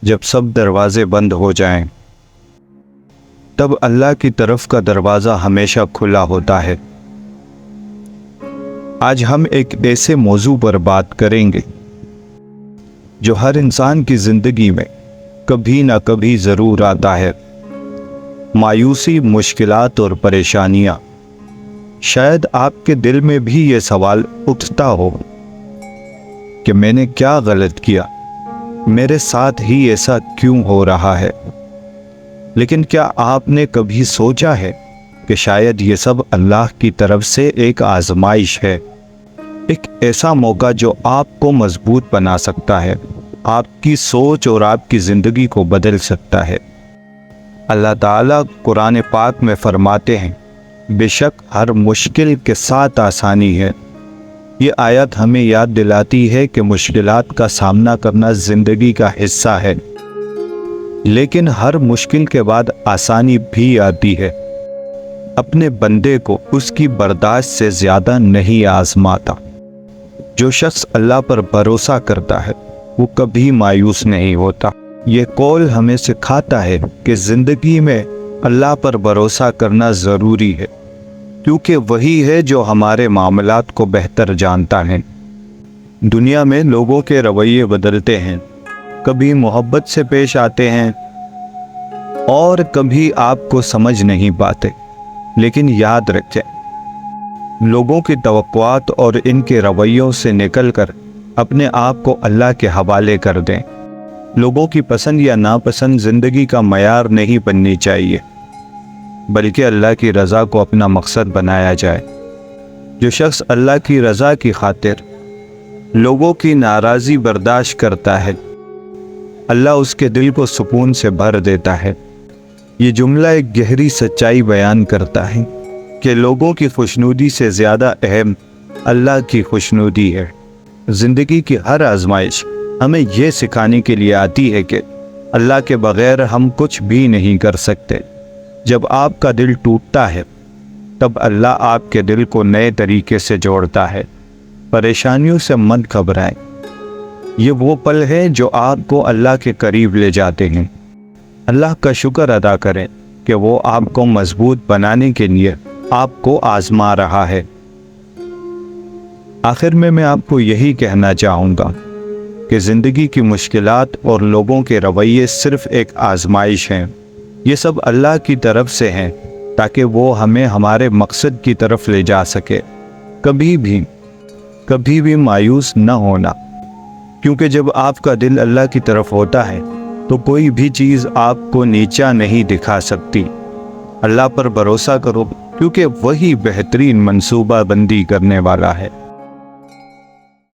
جب سب دروازے بند ہو جائیں تب اللہ کی طرف کا دروازہ ہمیشہ کھلا ہوتا ہے۔ آج ہم ایک ایسے موضوع پر بات کریں گے جو ہر انسان کی زندگی میں کبھی نہ کبھی ضرور آتا ہے۔ مایوسی، مشکلات اور پریشانیاں۔ شاید آپ کے دل میں بھی یہ سوال اٹھتا ہو کہ میں نے کیا غلط کیا، میرے ساتھ ہی ایسا کیوں ہو رہا ہے؟ لیکن کیا آپ نے کبھی سوچا ہے کہ شاید یہ سب اللہ کی طرف سے ایک آزمائش ہے، ایک ایسا موقع جو آپ کو مضبوط بنا سکتا ہے، آپ کی سوچ اور آپ کی زندگی کو بدل سکتا ہے۔ اللہ تعالیٰ قرآن پاک میں فرماتے ہیں، بے شک ہر مشکل کے ساتھ آسانی ہے۔ یہ آیت ہمیں یاد دلاتی ہے کہ مشکلات کا سامنا کرنا زندگی کا حصہ ہے، لیکن ہر مشکل کے بعد آسانی بھی آتی ہے۔ اپنے بندے کو اس کی برداشت سے زیادہ نہیں آزماتا۔ جو شخص اللہ پر بھروسہ کرتا ہے وہ کبھی مایوس نہیں ہوتا۔ یہ قول ہمیں سکھاتا ہے کہ زندگی میں اللہ پر بھروسہ کرنا ضروری ہے، کیونکہ وہی ہے جو ہمارے معاملات کو بہتر جانتا ہے۔ دنیا میں لوگوں کے رویے بدلتے ہیں، کبھی محبت سے پیش آتے ہیں اور کبھی آپ کو سمجھ نہیں پاتے، لیکن یاد رکھیں، لوگوں کی توقعات اور ان کے رویوں سے نکل کر اپنے آپ کو اللہ کے حوالے کر دیں۔ لوگوں کی پسند یا ناپسند زندگی کا معیار نہیں بننی چاہیے، بلکہ اللہ کی رضا کو اپنا مقصد بنایا جائے۔ جو شخص اللہ کی رضا کی خاطر لوگوں کی ناراضی برداشت کرتا ہے، اللہ اس کے دل کو سکون سے بھر دیتا ہے۔ یہ جملہ ایک گہری سچائی بیان کرتا ہے کہ لوگوں کی خوشنودی سے زیادہ اہم اللہ کی خوشنودی ہے۔ زندگی کی ہر آزمائش ہمیں یہ سکھانے کے لیے آتی ہے کہ اللہ کے بغیر ہم کچھ بھی نہیں کر سکتے۔ جب آپ کا دل ٹوٹتا ہے تب اللہ آپ کے دل کو نئے طریقے سے جوڑتا ہے۔ پریشانیوں سے مت گھبرائیں، یہ وہ پل ہے جو آپ کو اللہ کے قریب لے جاتے ہیں۔ اللہ کا شکر ادا کریں کہ وہ آپ کو مضبوط بنانے کے لیے آپ کو آزما رہا ہے۔ آخر میں آپ کو یہی کہنا چاہوں گا کہ زندگی کی مشکلات اور لوگوں کے رویے صرف ایک آزمائش ہیں۔ یہ سب اللہ کی طرف سے ہیں تاکہ وہ ہمیں ہمارے مقصد کی طرف لے جا سکے۔ کبھی بھی مایوس نہ ہونا، کیونکہ جب آپ کا دل اللہ کی طرف ہوتا ہے تو کوئی بھی چیز آپ کو نیچا نہیں دکھا سکتی۔ اللہ پر بھروسہ کرو، کیونکہ وہی بہترین منصوبہ بندی کرنے والا ہے۔